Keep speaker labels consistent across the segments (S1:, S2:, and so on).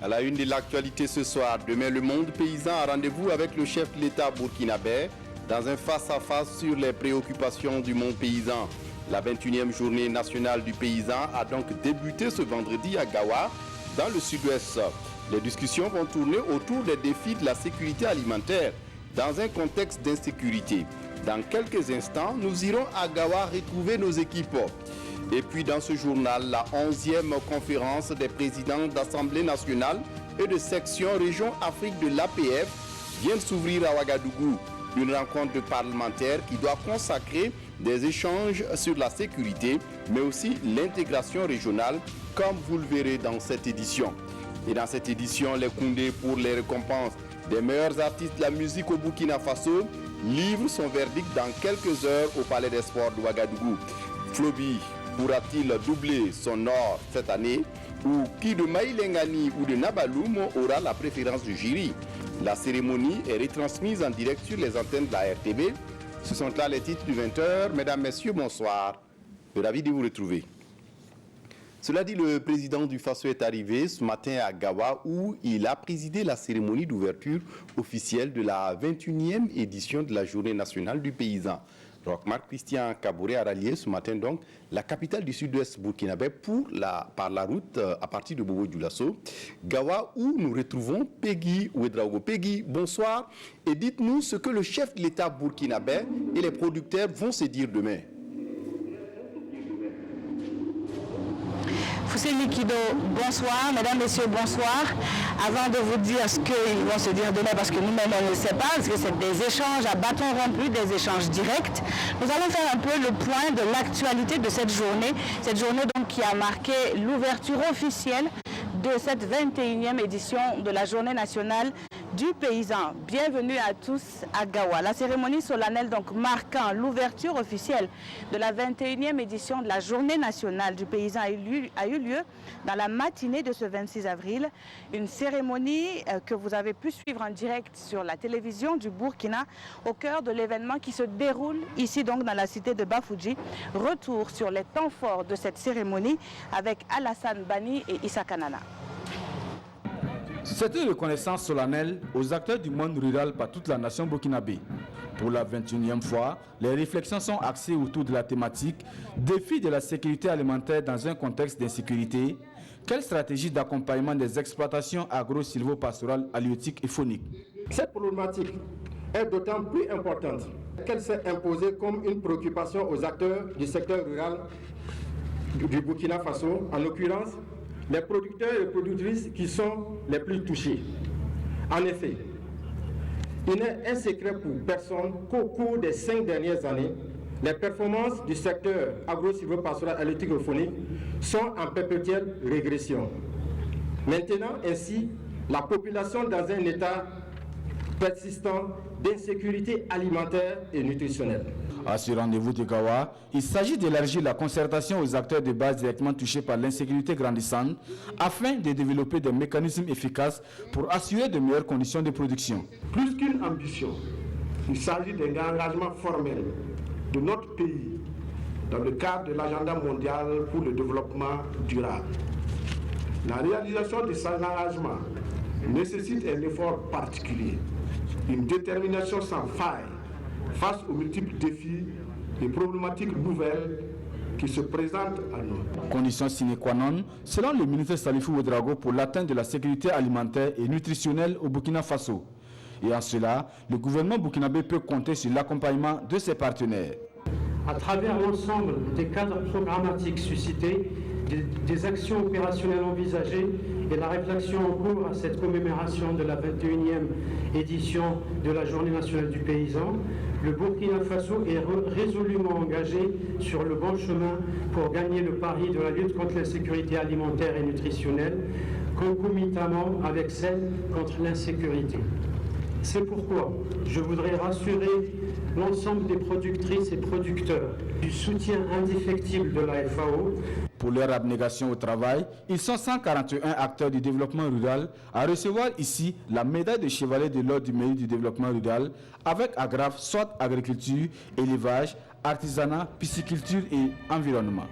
S1: À la une de l'actualité ce soir, demain le monde paysan a rendez-vous avec le chef de l'État burkinabé dans un face-à-face sur les préoccupations du monde paysan. La 21e journée nationale du paysan a donc débuté ce vendredi à Gawa, dans le sud-ouest. Les discussions vont tourner autour des défis de la sécurité alimentaire dans un contexte d'insécurité. Dans quelques instants, nous irons à Gawa retrouver nos équipes. Et puis dans ce journal, la 11e conférence des présidents d'Assemblée nationale et de section région Afrique de l'APF vient de s'ouvrir à Ouagadougou. Une rencontre de parlementaires qui doit consacrer des échanges sur la sécurité, mais aussi l'intégration régionale, comme vous le verrez dans cette édition. Et dans cette édition, les Koundé pour les récompenses des meilleurs artistes de la musique au Burkina Faso livrent son verdict dans quelques heures au Palais des Sports de Ouagadougou. Flobi pourra-t-il doubler son or cette année, ou qui de Maïlengani ou de Nabaloum aura la préférence du jury? La cérémonie est retransmise en direct sur les antennes de la RTB. Ce sont là les titres du 20h. Mesdames, Messieurs, bonsoir. Ravi de vous retrouver. Cela dit, le président du Faso est arrivé ce matin à Gawa où il a présidé la cérémonie d'ouverture officielle de la 21e édition de la Journée nationale du paysan. Roch-Marc Christian Kabouré a rallié ce matin donc la capitale du sud-ouest burkinabé par la route à partir de Bobo-Dioulasso, Gawa, où nous retrouvons Peggy Ouedraogo. Peggy, bonsoir, et dites-nous ce que le chef de l'État burkinabé et les producteurs vont se dire demain.
S2: Foussé Liquido, bonsoir. Mesdames, Messieurs, bonsoir. Avant de vous dire ce qu'ils vont se dire demain, parce que nous-mêmes, on ne sait pas, parce que c'est des échanges à bâton rompu, des échanges directs, nous allons faire un peu le point de l'actualité de cette journée donc qui a marqué l'ouverture officielle de cette 21e édition de la Journée nationale du paysan. Bienvenue à tous à Gawa. La cérémonie solennelle donc marquant l'ouverture officielle de la 21e édition de la Journée nationale du paysan a eu lieu dans la matinée de ce 26 avril. Une cérémonie que vous avez pu suivre en direct sur la télévision du Burkina au cœur de l'événement qui se déroule ici donc dans la cité de Bafouji. Retour sur les temps forts de cette cérémonie avec Alassane Bani et Issa Kanana.
S3: C'est une reconnaissance solennelle aux acteurs du monde rural par toute la nation burkinabé. Pour la 21e fois, les réflexions sont axées autour de la thématique « Défi de la sécurité alimentaire dans un contexte d'insécurité ». Quelle stratégie d'accompagnement des exploitations agro-silvopastorales, halieutiques et fauniques?
S4: Cette problématique est d'autant plus importante qu'elle s'est imposée comme une préoccupation aux acteurs du secteur rural du Burkina Faso, en l'occurrence les producteurs et les productrices qui sont les plus touchés. En effet, il n'est un secret pour personne qu'au cours des 5 dernières années, les performances du secteur agro-silvopastoral halieutique et faunique sont en perpétuelle régression. Maintenant, ainsi, la population dans un état persistant d'insécurité alimentaire et nutritionnelle.
S3: À ce rendez-vous de Gawa, il s'agit d'élargir la concertation aux acteurs de base directement touchés par l'insécurité grandissante afin de développer des mécanismes efficaces pour assurer de meilleures conditions de production.
S5: Plus qu'une ambition, il s'agit d'un engagement formel de notre pays dans le cadre de l'agenda mondial pour le développement durable. La réalisation de cet engagement nécessite un effort particulier, une détermination sans faille face aux multiples défis et problématiques nouvelles qui se présentent à nous.
S3: Condition sine qua non, selon le ministre Salifou Ouedraogo, pour l'atteinte de la sécurité alimentaire et nutritionnelle au Burkina Faso. Et en cela, le gouvernement burkinabé peut compter sur l'accompagnement de ses partenaires.
S6: À travers l'ensemble des cadres programmatiques suscités, des actions opérationnelles envisagées et la réflexion en cours à cette commémoration de la 21e édition de la Journée nationale du paysan, le Burkina Faso est résolument engagé sur le bon chemin pour gagner le pari de la lutte contre l'insécurité alimentaire et nutritionnelle, concomitamment avec celle contre l'insécurité. C'est pourquoi je voudrais rassurer l'ensemble des productrices et producteurs du soutien indéfectible de la FAO.
S3: Pour leur abnégation au travail, ils sont 141 acteurs du développement rural à recevoir ici la médaille de chevalier de l'ordre du mérite du développement rural avec agrafe soit agriculture, élevage, artisanat, pisciculture et environnement.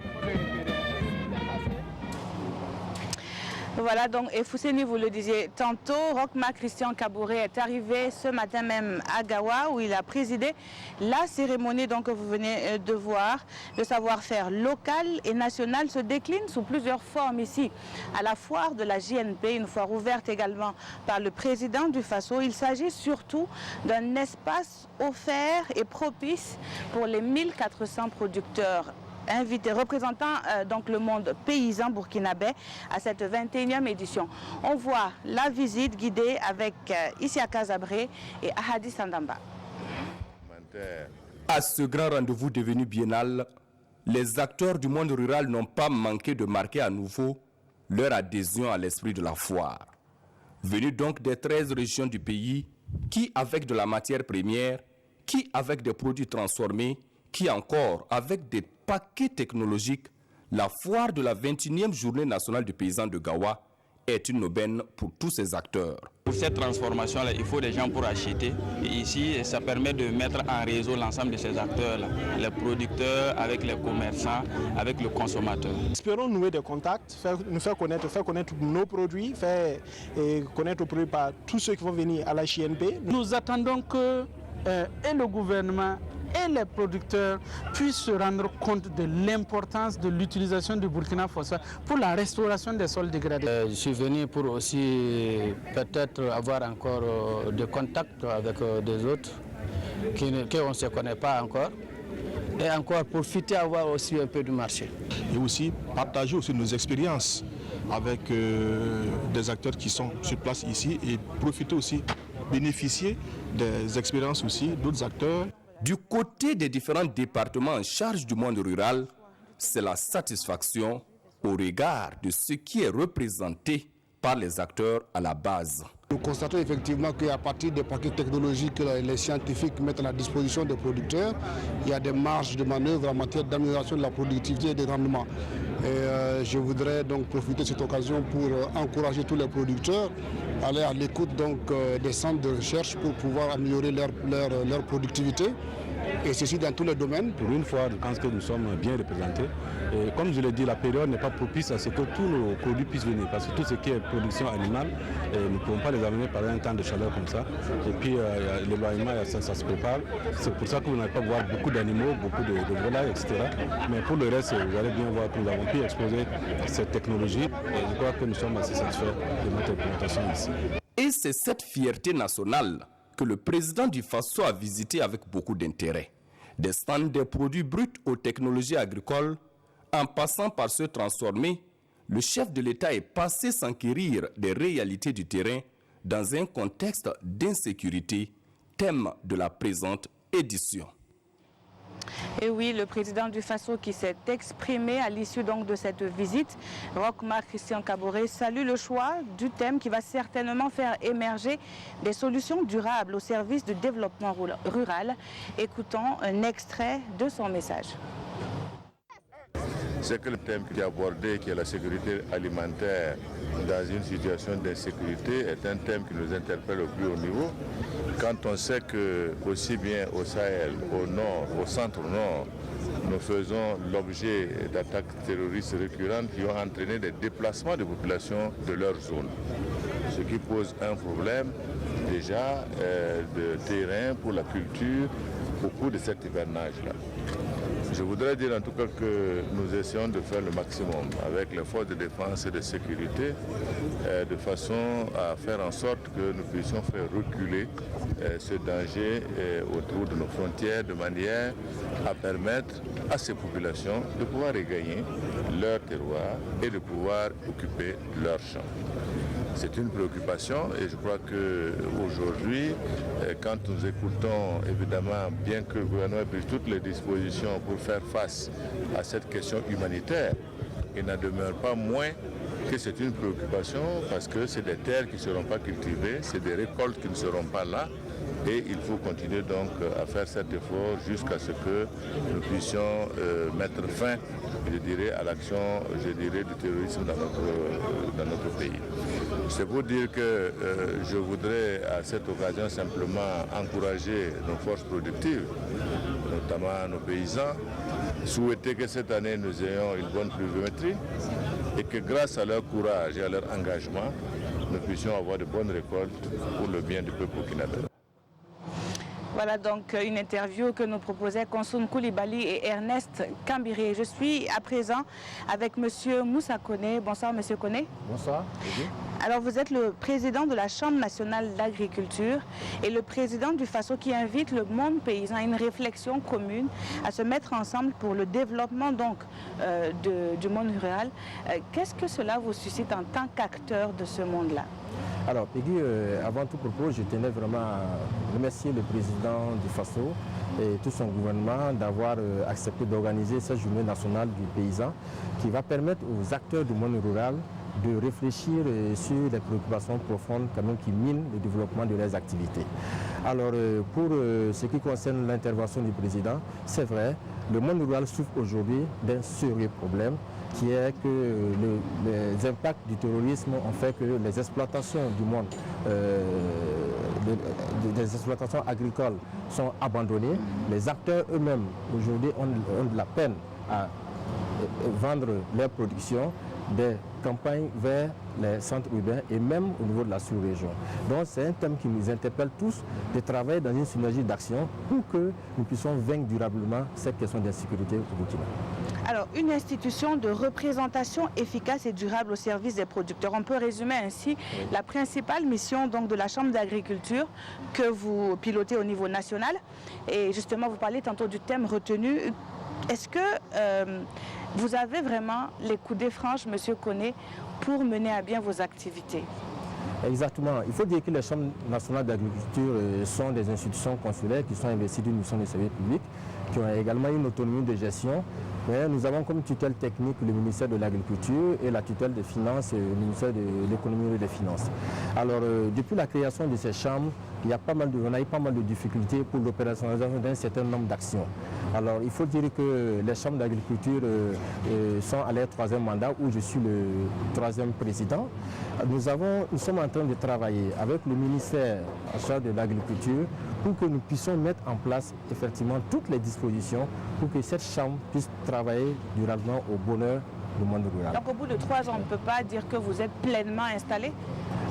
S2: Voilà, donc, et Fousseni, vous le disiez tantôt, Roch-Marc Christian Kaboré est arrivé ce matin même à Gawa, où il a présidé la cérémonie donc, que vous venez de voir. Le savoir-faire local et national se décline sous plusieurs formes ici, à la foire de la JNP, une foire ouverte également par le président du Faso. Il s'agit surtout d'un espace offert et propice pour les 1400 producteurs invités, représentant donc le monde paysan burkinabé à cette 21e édition. On voit la visite guidée avec Isiaka Zabré et Ahadi Sandamba.
S1: À ce grand rendez-vous devenu biennal, les acteurs du monde rural n'ont pas manqué de marquer à nouveau leur adhésion à l'esprit de la foire. Venus donc des 13 régions du pays, qui avec de la matière première, qui avec des produits transformés, qui encore avec des paquets technologiques, la foire de la 21e journée nationale du paysan de Gawa est une aubaine pour tous ces acteurs.
S7: Pour cette transformation-là, il faut des gens pour acheter. Et ici, ça permet de mettre en réseau l'ensemble de ces acteurs-là, les producteurs avec les commerçants, avec le consommateur.
S5: Espérons nouer des contacts, nous faire connaître nos produits, faire connaître nos produits par tous ceux qui vont venir à la JNP.
S8: Nous attendons que et le gouvernement et les producteurs puissent se rendre compte de l'importance de l'utilisation du Burkina Faso pour la restauration des sols dégradés.
S9: Je suis venu pour aussi peut-être avoir encore des contacts avec des autres qu'on ne se connaît pas encore. Et encore profiter avoir aussi un peu du marché.
S10: Et aussi partager aussi nos expériences avec des acteurs qui sont sur place ici et profiter aussi, bénéficier des expériences aussi d'autres acteurs.
S1: Du côté des différents départements en charge du monde rural, c'est la satisfaction au regard de ce qui est représenté par les acteurs à la base.
S11: Nous constatons effectivement qu'à partir des paquets technologiques que les scientifiques mettent à la disposition des producteurs, il y a des marges de manœuvre en matière d'amélioration de la productivité et des rendements. Et je voudrais donc profiter de cette occasion pour encourager tous les producteurs à aller à l'écoute des centres de recherche pour pouvoir améliorer leur productivité. Et ceci dans tous les domaines.
S12: Pour une fois, je pense que nous sommes bien représentés. Et comme je l'ai dit, la période n'est pas propice à ce que tous nos produits puissent venir. Parce que tout ce qui est production animale, nous ne pouvons pas les amener par un temps de chaleur comme ça. Et puis l'éloignement, ça se prépare. C'est pour ça que vous n'allez pas voir beaucoup d'animaux, beaucoup de volailles, etc. Mais pour le reste, vous allez bien voir que nous avons pu exposer cette technologie. Et je crois que nous sommes assez satisfaits de notre implémentation ici.
S1: Et c'est cette fierté nationale que le président du Faso a visité avec beaucoup d'intérêt. Des stands des produits bruts aux technologies agricoles, en passant par ceux transformés, le chef de l'État est passé s'enquérir des réalités du terrain dans un contexte d'insécurité, thème de la présente édition.
S2: Et oui, le président du Faso qui s'est exprimé à l'issue donc de cette visite, Roch-Marc Christian Kaboré, salue le choix du thème qui va certainement faire émerger des solutions durables au service du développement rural. Écoutons un extrait de son message.
S13: C'est que le thème qui est abordé, qui est la sécurité alimentaire dans une situation d'insécurité, est un thème qui nous interpelle au plus haut niveau. Quand on sait que, aussi bien au Sahel, au nord, au centre-nord, nous faisons l'objet d'attaques terroristes récurrentes qui ont entraîné des déplacements de populations de leur zone. Ce qui pose un problème déjà de terrain pour la culture au cours de cet hivernage-là. Je voudrais dire en tout cas que nous essayons de faire le maximum avec les forces de défense et de sécurité de façon à faire en sorte que nous puissions faire reculer ce danger autour de nos frontières de manière à permettre à ces populations de pouvoir regagner leur terroir et de pouvoir occuper leurs champs. C'est une préoccupation et je crois qu'aujourd'hui, quand nous écoutons, évidemment, bien que le gouvernement ait pris toutes les dispositions pour faire face à cette question humanitaire, il n'en demeure pas moins que c'est une préoccupation parce que c'est des terres qui ne seront pas cultivées, c'est des récoltes qui ne seront pas là. Et il faut continuer donc à faire cet effort jusqu'à ce que nous puissions mettre fin, je dirais, à l'action, je dirais, du terrorisme dans notre pays. C'est pour dire que je voudrais à cette occasion simplement encourager nos forces productives, notamment nos paysans, souhaiter que cette année nous ayons une bonne pluviométrie et que grâce à leur courage et à leur engagement, nous puissions avoir de bonnes récoltes pour le bien du peuple burkinabé.
S2: Voilà donc une interview que nous proposaient Konsoun Koulibaly et Ernest Kambiré. Je suis à présent avec M. Moussa Koné. Bonsoir M. Koné.
S14: Bonsoir.
S2: Alors vous êtes le président de la Chambre nationale d'agriculture et le président du FASO qui invite le monde paysan à une réflexion commune, à se mettre ensemble pour le développement donc du monde rural. Qu'est-ce que cela vous suscite en tant qu'acteur de ce monde-là?
S14: Alors Peggy, avant tout propos, je tenais vraiment à remercier le président du FASO et tout son gouvernement d'avoir accepté d'organiser cette journée nationale du paysan qui va permettre aux acteurs du monde rural de réfléchir sur les préoccupations profondes quand même qui minent le développement de leurs activités. Alors pour ce qui concerne l'intervention du président, c'est vrai, le monde rural souffre aujourd'hui d'un sérieux problème qui est que les impacts du terrorisme ont fait que les exploitations du monde, les exploitations agricoles sont abandonnées. Les acteurs eux-mêmes aujourd'hui ont de la peine à vendre leur production des campagnes vers les centres urbains et même au niveau de la sous-région. Donc c'est un thème qui nous interpelle tous de travailler dans une synergie d'action pour que nous puissions vaincre durablement cette question d'insécurité au Burkina.
S2: Alors, une institution de représentation efficace et durable au service des producteurs. On peut résumer ainsi la principale mission donc, de la Chambre d'agriculture que vous pilotez au niveau national. Et justement, vous parlez tantôt du thème retenu. Est-ce que vous avez vraiment les coudées franches, M. Koné, pour mener à bien vos activités?
S14: Exactement. Il faut dire que les chambres nationales d'agriculture sont des institutions consulaires qui sont investies d'une mission de service public, qui ont également une autonomie de gestion. Mais nous avons comme tutelle technique le ministère de l'Agriculture et la tutelle des Finances, le ministère de l'Économie et des Finances. Alors, depuis la création de ces chambres, on a eu pas mal de difficultés pour l'opérationnalisation d'un certain nombre d'actions. Alors, il faut dire que les chambres d'agriculture sont à leur 3e mandat, où je suis le 3e président. Nous sommes en train de travailler avec le ministère en charge de l'agriculture pour que nous puissions mettre en place effectivement toutes les dispositions pour que cette chambre puisse travailler durablement au bonheur du monde rural.
S2: Donc au bout de 3 ans, on ne peut pas dire que vous êtes pleinement installé?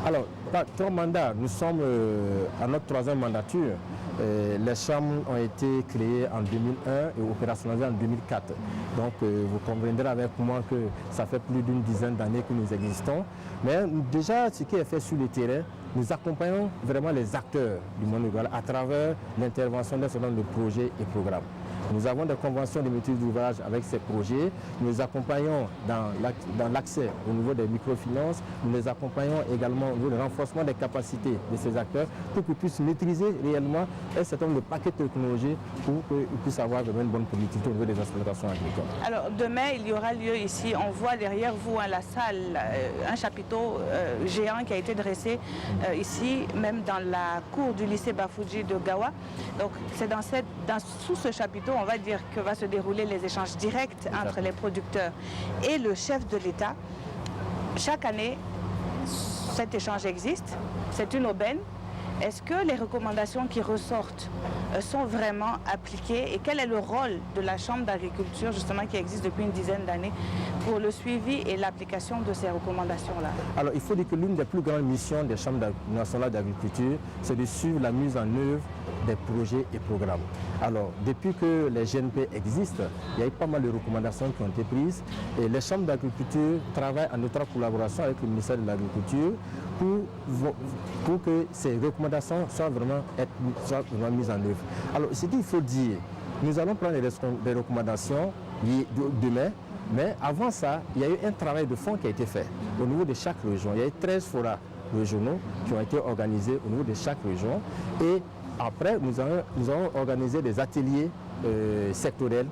S14: Alors, pas 3 mandats, nous sommes à notre 3e mandature. Les chambres ont été créées en 2001 et opérationnalisées en 2004. Donc vous comprendrez avec moi que ça fait plus d'une dizaine d'années que nous existons. Mais déjà, ce qui est fait sur le terrain, nous accompagnons vraiment les acteurs du monde rural à travers l'intervention d'un certain nombre de projets et programmes. Nous avons des conventions de maîtrise d'ouvrage avec ces projets. Nous les accompagnons dans l'accès au niveau des microfinances. Nous les accompagnons également au niveau du renforcement des capacités de ces acteurs pour qu'ils puissent maîtriser réellement un certain nombre de paquets de technologies pour qu'ils puissent avoir une bonne productivité au niveau des exploitations agricoles.
S2: Alors demain, il y aura lieu ici, on voit derrière vous la salle, un chapiteau géant qui a été dressé ici, même dans la cour du lycée Bafouji de Gawa. Donc c'est sous ce chapiteau, on va dire que va se dérouler les échanges directs entre les producteurs et le chef de l'État. Chaque année, cet échange existe, c'est une aubaine. Est-ce que les recommandations qui ressortent sont vraiment appliquées et quel est le rôle de la Chambre d'agriculture justement qui existe depuis une dizaine d'années pour le suivi et l'application de ces recommandations-là? Alors
S14: il faut dire que l'une des plus grandes missions des chambres nationales d'agriculture, c'est de suivre la mise en œuvre des projets et programmes. Alors depuis que les GNP existent, il y a eu pas mal de recommandations qui ont été prises et les chambres d'agriculture travaillent en étroite collaboration avec le ministère de l'Agriculture pour que ces recommandations soient vraiment mises en œuvre. Alors, ce qu'il faut dire, nous allons prendre des recommandations demain, mais avant ça, il y a eu un travail de fond qui a été fait au niveau de chaque région. Il y a eu 13 forats régionaux qui ont été organisés au niveau de chaque région. Et après, nous avons organisé des ateliers sectoriels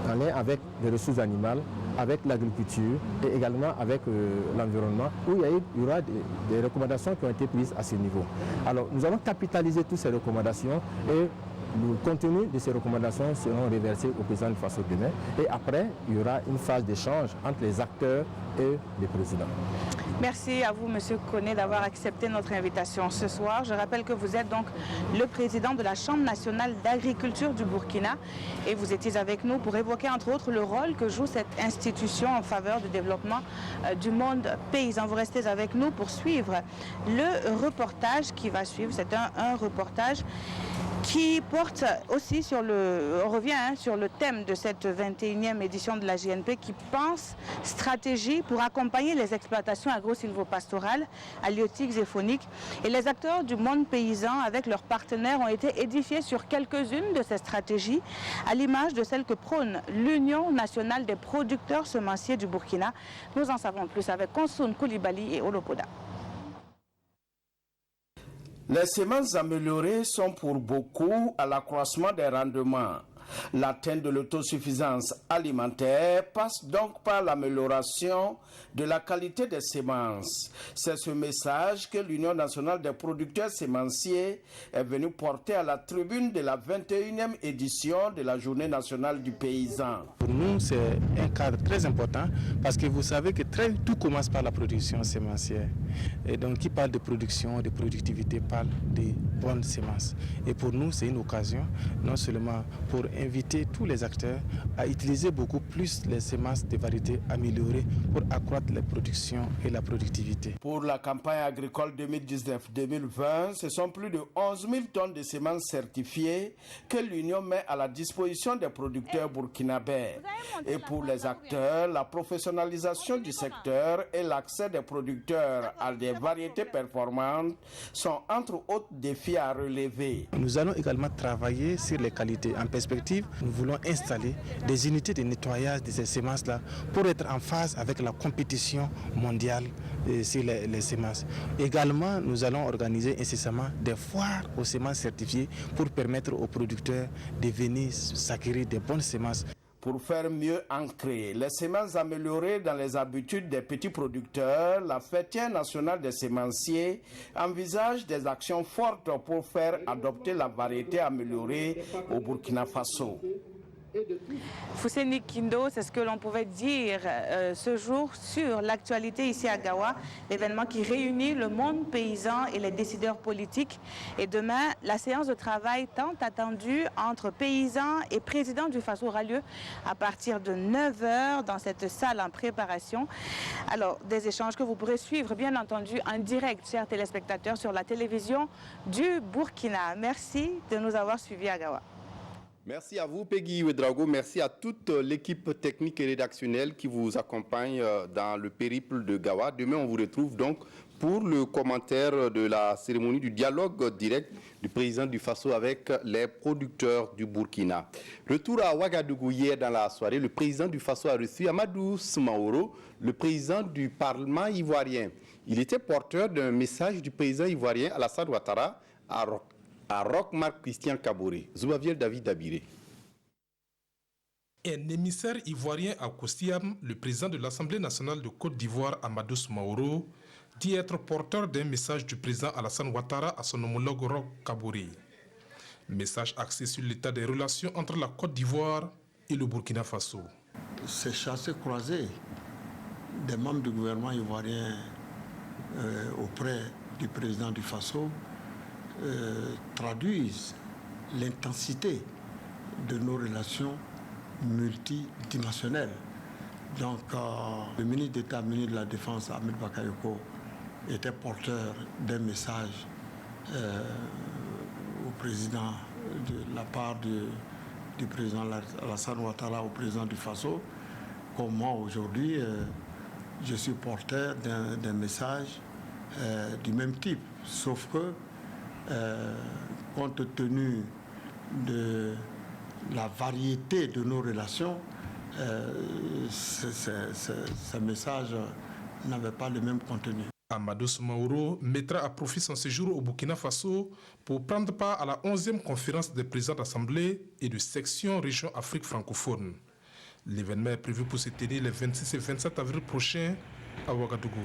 S14: en lien avec les ressources animales, avec l'agriculture et également avec l'environnement, où il y aura des recommandations qui ont été prises à ce niveau. Alors, nous allons capitaliser toutes ces recommandations et le contenu de ces recommandations seront reversées au président du Faso demain. Et après, il y aura une phase d'échange entre les acteurs et le président.
S2: Merci à vous, M. Koné, d'avoir accepté notre invitation ce soir. Je rappelle que vous êtes donc le président de la Chambre nationale d'agriculture du Burkina et vous étiez avec nous pour évoquer entre autres le rôle que joue cette institution en faveur du développement du monde paysan. Vous restez avec nous pour suivre le reportage qui va suivre. C'est un reportage qui porte aussi sur on revient sur le thème de cette 21e édition de la JNP qui pense stratégie pour accompagner les exploitations agro-silvopastorales, halieutiques et fauniques. Et les acteurs du monde paysan avec leurs partenaires ont été édifiés sur quelques-unes de ces stratégies, à l'image de celle que prône l'Union nationale des producteurs semenciers du Burkina. Nous en savons plus avec Konsoun Koulibaly et Olopoda.
S15: Les semences améliorées sont pour beaucoup à l'accroissement des rendements. L'atteinte de l'autosuffisance alimentaire passe donc par l'amélioration de la qualité des semences. C'est ce message que l'Union nationale des producteurs sémenciers est venue porter à la tribune de la 21e édition de la Journée nationale du paysan.
S16: Pour nous, c'est un cadre très important parce que vous savez que tout commence par la production sémencière. Et donc, qui parle de production, de productivité, parle de bonnes semences. Et pour nous, c'est une occasion, non seulement pour inviter tous les acteurs à utiliser beaucoup plus les semences de variétés améliorées pour accroître la production et la productivité.
S15: Pour la campagne agricole 2019-2020, ce sont plus de 11 000 tonnes de semences certifiées que l'Union met à la disposition des producteurs burkinabés. Et pour les acteurs, la professionnalisation du secteur et l'accès des producteurs à des variétés performantes sont entre autres défis à relever.
S16: Nous allons également travailler sur les qualités. En perspective, nous voulons installer des unités de nettoyage de ces semences-là pour être en phase avec la compétition mondiale sur les semences. Également, nous allons organiser incessamment des foires aux semences certifiées pour permettre aux producteurs de venir s'acquérir des bonnes semences.
S15: Pour faire mieux ancrer les semences améliorées dans les habitudes des petits producteurs, la Fêtière nationale des semenciers envisage des actions fortes pour faire adopter la variété améliorée au Burkina Faso.
S2: Fousseni Kindo, c'est ce que l'on pouvait dire ce jour sur l'actualité ici à Gawa, l'événement qui réunit le monde paysan et les décideurs politiques. Et demain, la séance de travail tant attendue entre paysans et présidents du Faso aura lieu à partir de 9h dans cette salle en préparation. Alors, des échanges que vous pourrez suivre, bien entendu, en direct, chers téléspectateurs, sur la télévision du Burkina. Merci de nous avoir suivis à Gawa.
S1: Merci à vous, Peggy Ouedraogo. Merci à toute l'équipe technique et rédactionnelle qui vous accompagne dans le périple de Gawa. Demain, on vous retrouve donc pour le commentaire de la cérémonie du dialogue direct du président du Faso avec les producteurs du Burkina. Retour à Ouagadougou hier dans la soirée, le président du Faso a reçu Amadou Smaoro, le président du Parlement ivoirien. Il était porteur d'un message du président ivoirien Alassane Ouattara à Roch Marc Christian Kaboré. Zouaviel David Abiré.
S17: Un émissaire ivoirien à Kostiam, le président de l'Assemblée nationale de Côte d'Ivoire, Amadou Smaoro, dit être porteur d'un message du président Alassane Ouattara à son homologue Roch Kaboré. Message axé sur l'état des relations entre la Côte d'Ivoire et le Burkina Faso.
S5: Ces chassés-croisés des membres du gouvernement ivoirien auprès du président du Faso traduisent l'intensité de nos relations multidimensionnelles. Donc, le ministre d'État, ministre de la Défense, Ahmed Bakayoko, était porteur d'un message au président de la part du président Alassane Ouattara au président du Faso. Comme moi, aujourd'hui, je suis porteur d'un message du même type, sauf que compte tenu de la variété de nos relations, ce message n'avait pas le même contenu.
S17: Amadou Smaoro mettra à profit son séjour au Burkina Faso pour prendre part à la 11e conférence des présidents d'Assemblée et de section région Afrique francophone. L'événement est prévu pour se tenir les 26 et 27 avril prochains à Ouagadougou.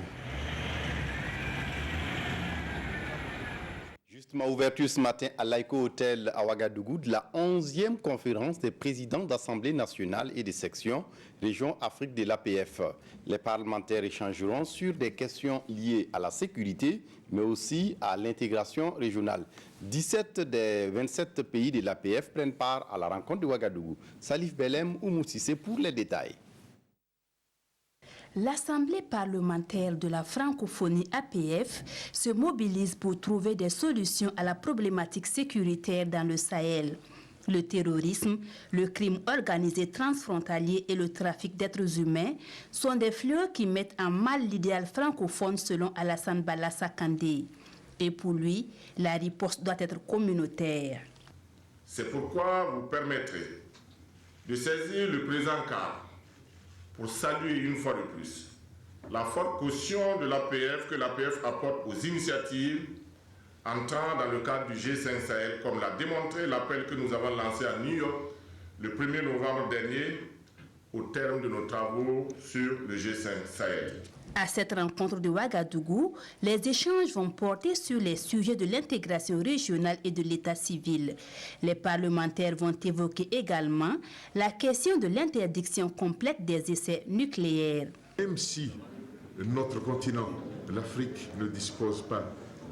S1: Justement, ouverture ce matin à l'Aïko Hotel à Ouagadougou de la 11e conférence des présidents d'Assemblée nationale et des sections Région Afrique de l'APF. Les parlementaires échangeront sur des questions liées à la sécurité, mais aussi à l'intégration régionale. 17 des 27 pays de l'APF prennent part à la rencontre de Ouagadougou. Salif Belem ou Moussissé pour les détails.
S18: L'Assemblée parlementaire de la francophonie APF se mobilise pour trouver des solutions à la problématique sécuritaire dans le Sahel. Le terrorisme, le crime organisé transfrontalier et le trafic d'êtres humains sont des fléaux qui mettent en mal l'idéal francophone selon Alassane Bala Sakandé. Et pour lui, la riposte doit être communautaire.
S19: C'est pourquoi vous permettrez de saisir le présent cadre pour saluer une fois de plus la forte caution de l'APF que l'APF apporte aux initiatives entrant dans le cadre du G5 Sahel, comme l'a démontré l'appel que nous avons lancé à New York le 1er novembre dernier au terme de nos travaux sur le G5 Sahel.
S18: À cette rencontre de Ouagadougou, les échanges vont porter sur les sujets de l'intégration régionale et de l'état civil. Les parlementaires vont évoquer également la question de l'interdiction complète des essais nucléaires.
S20: Même si notre continent, l'Afrique, ne dispose pas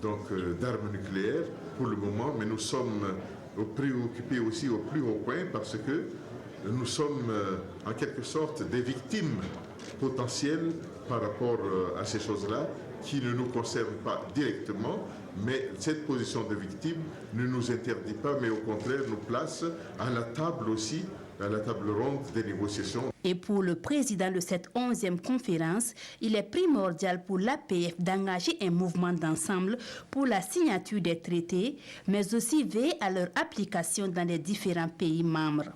S20: d'armes nucléaires pour le moment, mais nous sommes préoccupés aussi au plus haut point parce que nous sommes en quelque sorte des victimes potentielles par rapport à ces choses-là qui ne nous concernent pas directement, mais cette position de victime ne nous interdit pas, mais au contraire nous place à la table aussi, à la table ronde des négociations.
S18: Et pour le président de cette 11e conférence, il est primordial pour l'APF d'engager un mouvement d'ensemble pour la signature des traités, mais aussi veiller à leur application dans les différents pays membres.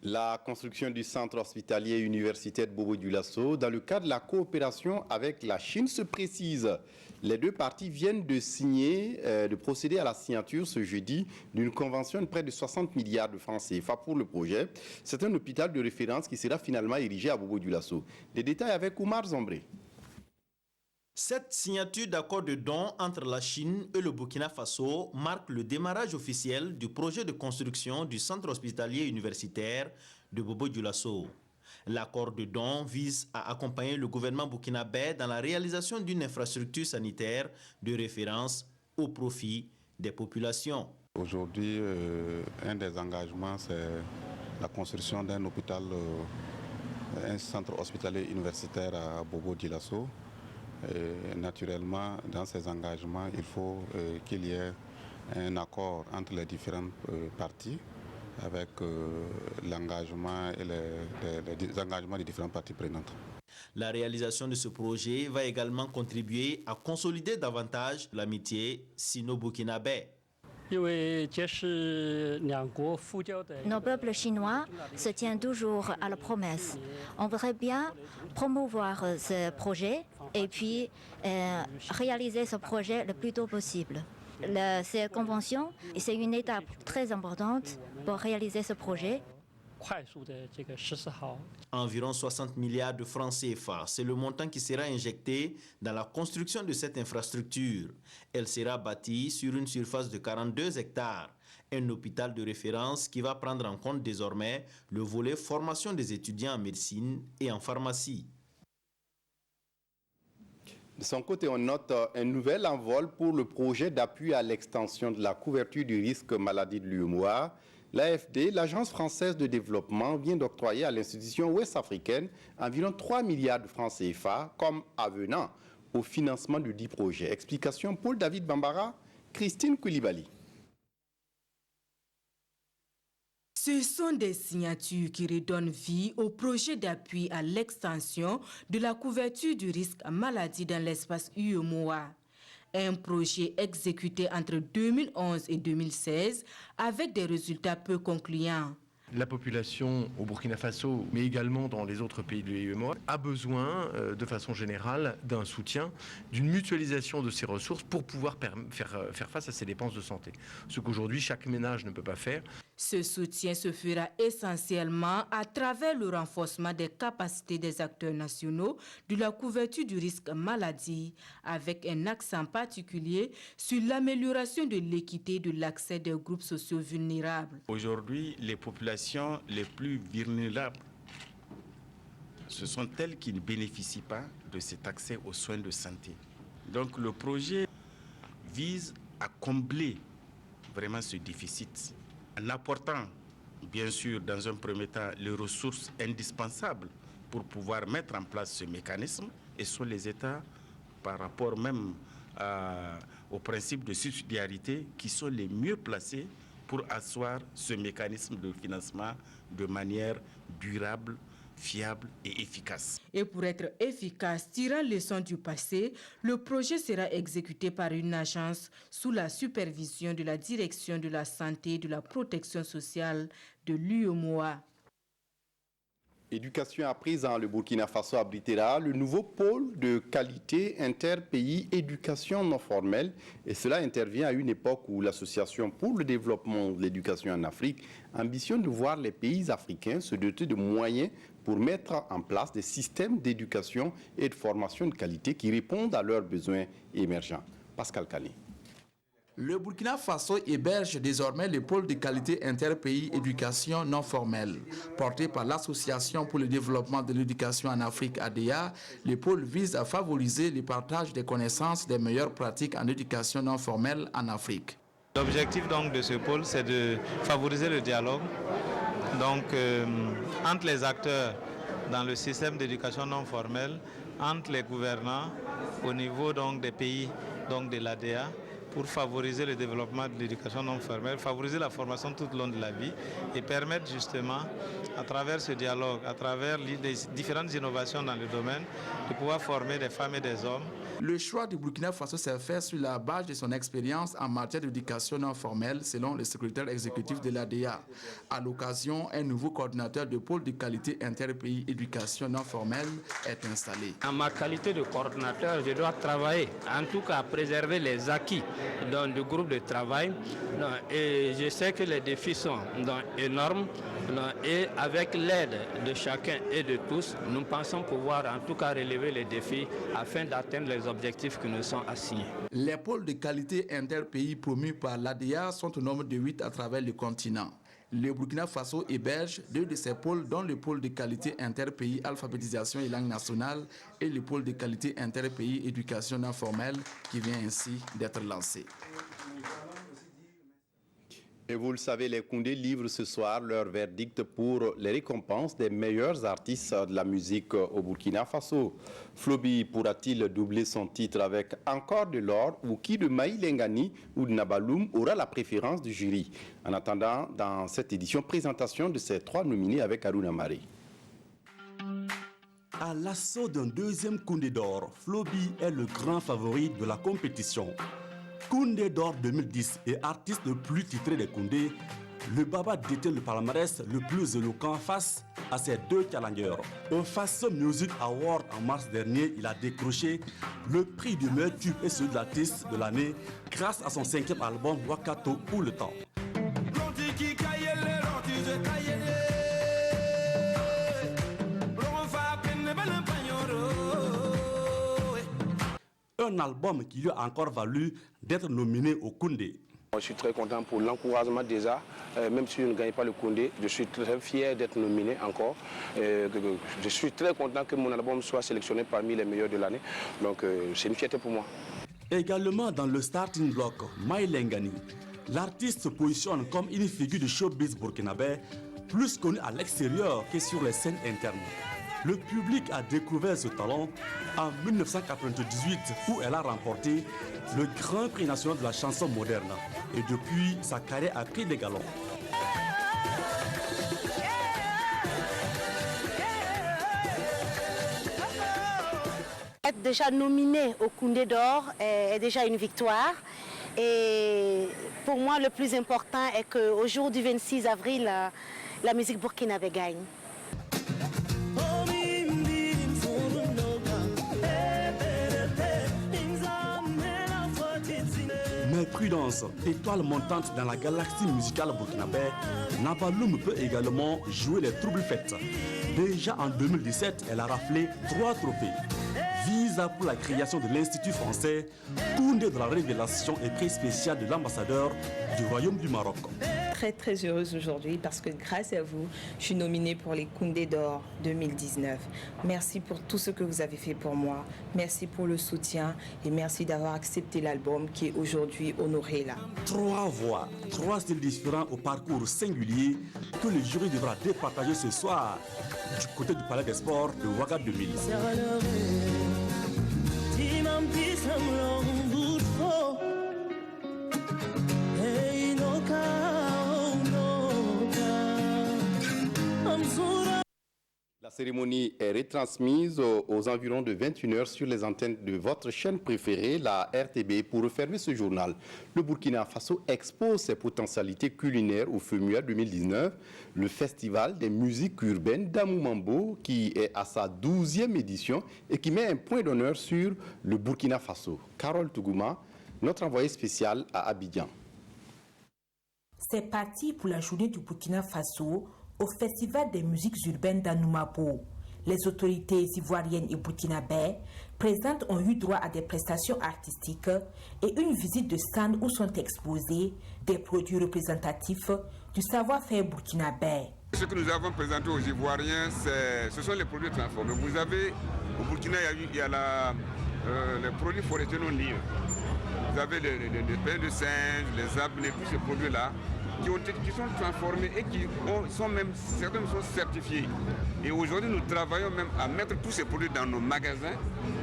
S1: La construction du centre hospitalier universitaire de Bobo-Dioulasso dans le cadre de la coopération avec la Chine se précise. Les deux parties viennent de procéder à la signature ce jeudi d'une convention de près de 60 milliards de francs CFA pour le projet. C'est un hôpital de référence qui sera finalement érigé à Bobo-Dioulasso. Les détails avec Oumar Zombré.
S21: Cette signature d'accord de don entre la Chine et le Burkina Faso marque le démarrage officiel du projet de construction du centre hospitalier universitaire de Bobo-Dioulasso. L'accord de don vise à accompagner le gouvernement burkinabé dans la réalisation d'une infrastructure sanitaire de référence au profit des populations.
S22: Aujourd'hui, un des engagements, c'est la construction d'un hôpital, un centre hospitalier universitaire à Bobo-Dioulasso. Naturellement, dans ces engagements, il faut qu'il y ait un accord entre les différentes parties avec l'engagement et les engagements des différentes parties prenantes.
S21: La réalisation de ce projet va également contribuer à consolider davantage l'amitié sino-burkinabé.
S23: Nos peuples chinois se tiennent toujours à la promesse. On voudrait bien promouvoir ce projet et puis réaliser ce projet le plus tôt possible. Cette convention, c'est une étape très importante pour réaliser ce projet.
S21: Environ 60 milliards de francs CFA, c'est le montant qui sera injecté dans la construction de cette infrastructure. Elle sera bâtie sur une surface de 42 hectares. Un hôpital de référence qui va prendre en compte désormais le volet formation des étudiants en médecine et en pharmacie.
S1: De son côté, on note un nouvel envol pour le projet d'appui à l'extension de la couverture du risque maladie de l'UEMOA. L'AFD, l'Agence française de développement, vient d'octroyer à l'institution ouest-africaine environ 3 milliards de francs CFA comme avenant au financement de 10 projets. Explication Paul David Bambara, Christine Koulibaly.
S24: Ce sont des signatures qui redonnent vie au projet d'appui à l'extension de la couverture du risque maladie dans l'espace UEMOA. Un projet exécuté entre 2011 et 2016 avec des résultats peu concluants.
S25: La population au Burkina Faso, mais également dans les autres pays de l'UEMOA, a besoin, de façon générale, d'un soutien, d'une mutualisation de ses ressources pour pouvoir faire face à ses dépenses de santé. Ce qu'aujourd'hui, chaque ménage ne peut pas faire.
S24: Ce soutien se fera essentiellement à travers le renforcement des capacités des acteurs nationaux de la couverture du risque maladie, avec un accent particulier sur l'amélioration de l'équité de l'accès des groupes sociaux vulnérables.
S3: Aujourd'hui, les populations les plus vulnérables, ce sont elles qui ne bénéficient pas de cet accès aux soins de santé. Donc le projet vise à combler vraiment ce déficit en apportant, bien sûr, dans un premier temps, les ressources indispensables pour pouvoir mettre en place ce mécanisme. Et ce sont les États, par rapport même au principe de subsidiarité, qui sont les mieux placés pour asseoir ce mécanisme de financement de manière durable, fiable et efficace.
S24: Et pour être efficace, tirant leçon du passé, le projet sera exécuté par une agence sous la supervision de la Direction de la santé et de la protection sociale de l'UEMOA.
S1: Éducation à présent, le Burkina Faso abritera le nouveau pôle de qualité interpays éducation non formelle. Et cela intervient à une époque où l'Association pour le développement de l'éducation en Afrique ambitionne de voir les pays africains se doter de moyens pour mettre en place des systèmes d'éducation et de formation de qualité qui répondent à leurs besoins émergents. Pascal Kane.
S4: Le Burkina Faso héberge désormais le pôle de qualité interpays éducation non formelle. Porté par l'Association pour le développement de l'éducation en Afrique ADEA, le pôle vise à favoriser le partage des connaissances des meilleures pratiques en éducation non formelle en Afrique.
S16: L'objectif donc de ce pôle, c'est de favoriser le dialogue entre les acteurs dans le système d'éducation non formelle, entre les gouvernants au niveau des pays de l'ADEA, pour favoriser le développement de l'éducation non formelle, favoriser la formation tout au long de la vie et permettre justement, à travers ce dialogue, à travers les différentes innovations dans le domaine, de pouvoir former des femmes et des hommes.
S4: Le choix du Burkina Faso s'est fait sur la base de son expérience en matière d'éducation non formelle, selon le secrétaire exécutif de l'ADEA. À l'occasion, un nouveau coordinateur de pôle de qualité interpays éducation non formelle est installé.
S6: En ma qualité de coordinateur, je dois travailler, en tout cas à préserver les acquis dans le groupe de travail. Et je sais que les défis sont énormes. Et avec l'aide de chacun et de tous, nous pensons pouvoir en tout cas relever les défis afin d'atteindre les objectifs qui nous sont assignés.
S4: Les pôles de qualité interpays promus par l'ADEA sont au nombre de 8 à travers le continent. Le Burkina Faso héberge 2 de ces pôles, dont le pôle de qualité interpays alphabétisation et langue nationale et le pôle de qualité interpays éducation non formelle qui vient ainsi d'être lancé.
S1: Et vous le savez, les Koundé livrent ce soir leur verdict pour les récompenses des meilleurs artistes de la musique au Burkina Faso. Flobi pourra-t-il doubler son titre avec encore de l'or, ou qui de Maïle Ngani ou de Nabaloum aura la préférence du jury? En attendant, dans cette édition, présentation de ces 3 nominés avec Harouna Maré.
S7: À l'assaut d'un deuxième Koundé d'or, Flobi est le grand favori de la compétition. Koundé d'or 2010 et artiste le plus titré des Koundé, le Baba détient le palmarès le plus éloquent face à ses 2 challengers. Au Faso Music Award en mars dernier, il a décroché le prix du meilleur tube et celui de l'artiste de l'année grâce à son 5e album Wakato pour le temps. Un album qui lui a encore valu d'être nominé au Koundé.
S5: Je suis très content pour l'encouragement déjà, même si je ne gagne pas le Koundé, je suis très fier d'être nominé encore. Je suis très content que mon album soit sélectionné parmi les meilleurs de l'année, donc c'est une fierté pour moi.
S7: Également dans le starting block, Maïle Ngani, l'artiste se positionne comme une figure de showbiz burkinabé, plus connu à l'extérieur que sur les scènes internes. Le public a découvert ce talent en 1998 où elle a remporté le Grand Prix national de la chanson moderne. Et depuis, sa carrière a pris des galons.
S8: Être déjà nominé au Koundé d'or est déjà une victoire. Et pour moi, le plus important est qu'au jour du 26 avril, la musique burkinabé gagne.
S7: Mais jurisprudence, étoile montante dans la galaxie musicale burkinabé, Nabaloum peut également jouer les troubles fêtes. Déjà en 2017, elle a raflé 3 trophées. Visa pour la création de l'Institut français, Koundé de la révélation et prix spécial de l'ambassadeur du Royaume du Maroc.
S9: Très heureuse aujourd'hui parce que grâce à vous, je suis nominée pour les Koundé d'Or 2019. Merci pour tout ce que vous avez fait pour moi. Merci pour le soutien et merci d'avoir accepté l'album qui est aujourd'hui honoré là.
S7: 3 voix, 3 styles différents au parcours singulier que le jury devra départager ce soir du côté du Palais des Sports de Ouaga 2000.
S1: La cérémonie est retransmise aux environs de 21h sur les antennes de votre chaîne préférée, la RTB. Pour refermer ce journal, le Burkina Faso expose ses potentialités culinaires au FEMUA 2019, le festival des musiques urbaines d'Amoumambo, qui est à sa 12e édition et qui met un point d'honneur sur le Burkina Faso. Carole Tougouma, notre envoyé spécial à Abidjan.
S10: C'est parti pour la journée du Burkina Faso au Festival des musiques urbaines d'Anoumabo. Les autorités ivoiriennes et burkinabè présentes ont eu droit à des prestations artistiques et une visite de stand où sont exposés des produits représentatifs du savoir-faire burkinabè.
S11: Ce que nous avons présenté aux Ivoiriens, ce sont les produits transformés. Vous avez, au Burkina, il y a les produits forestiers non liés. Vous avez les pains de singe, les abnés, tous ces produits-là qui sont transformés et qui sont même, certains sont certifiés. Et aujourd'hui, nous travaillons même à mettre tous ces produits dans nos magasins.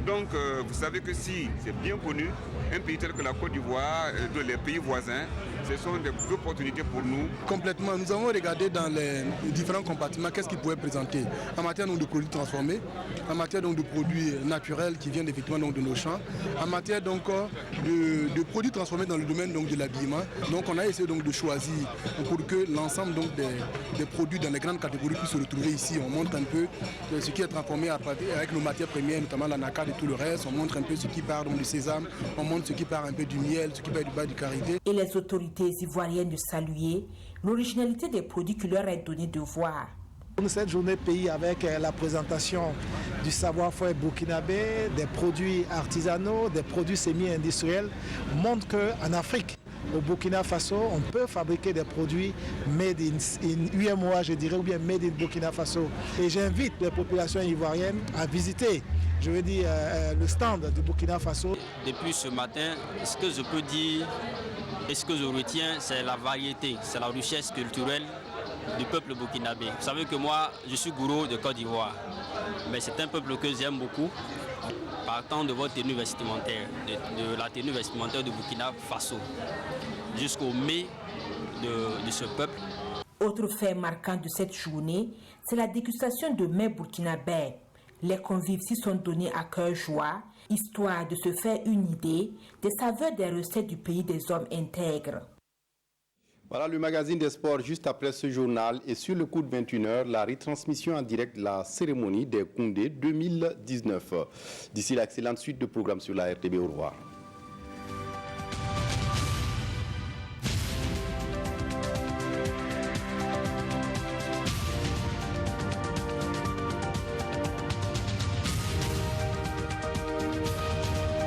S11: Donc, vous savez que si c'est bien connu, un pays tel que la Côte d'Ivoire, les pays voisins, ce sont des opportunités pour nous.
S12: Complètement. Nous avons regardé dans les différents compartiments qu'est-ce qu'ils pouvaient présenter en matière donc, de produits transformés, en matière donc, de produits naturels qui viennent effectivement donc, de nos champs, en matière donc, de produits transformés dans le domaine donc, de l'habillement. Donc on a essayé donc, de choisir pour que l'ensemble donc, des produits dans les grandes catégories puissent se retrouver ici. On montre un peu ce qui est transformé avec nos matières premières, notamment la nacade et tout le reste. On montre un peu ce qui part donc, du sésame, on montre ce qui part un peu du miel, ce qui part du bas du karité.
S10: Et les autorités ivoiriennes de saluer l'originalité des produits qui leur est donné de voir.
S13: Cette journée pays avec la présentation du savoir-faire burkinabé, des produits artisanaux, des produits semi-industriels, montre qu'en Afrique, au Burkina Faso, on peut fabriquer des produits made in UMOA, je dirais, ou bien made in Burkina Faso. Et j'invite les populations ivoiriennes à visiter, je veux dire, le stand du Burkina Faso.
S26: Depuis ce matin, ce que je peux dire et ce que je retiens, c'est la variété, c'est la richesse culturelle du peuple burkinabé. Vous savez que moi, je suis gourou de Côte d'Ivoire, mais c'est un peuple que j'aime beaucoup. Partant de votre tenue vestimentaire, de la tenue vestimentaire du Burkina Faso, jusqu'au mets de ce peuple.
S10: Autre fait marquant de cette journée, c'est la dégustation de mets burkinabè. Les convives s'y sont donnés à cœur joie, histoire de se faire une idée des saveurs des recettes du pays des hommes intègres.
S1: Voilà le magazine des sports juste après ce journal et sur le coup de 21h, la retransmission en direct de la cérémonie des Koundé 2019. D'ici l'excellente suite de programmes sur la RTB, au revoir.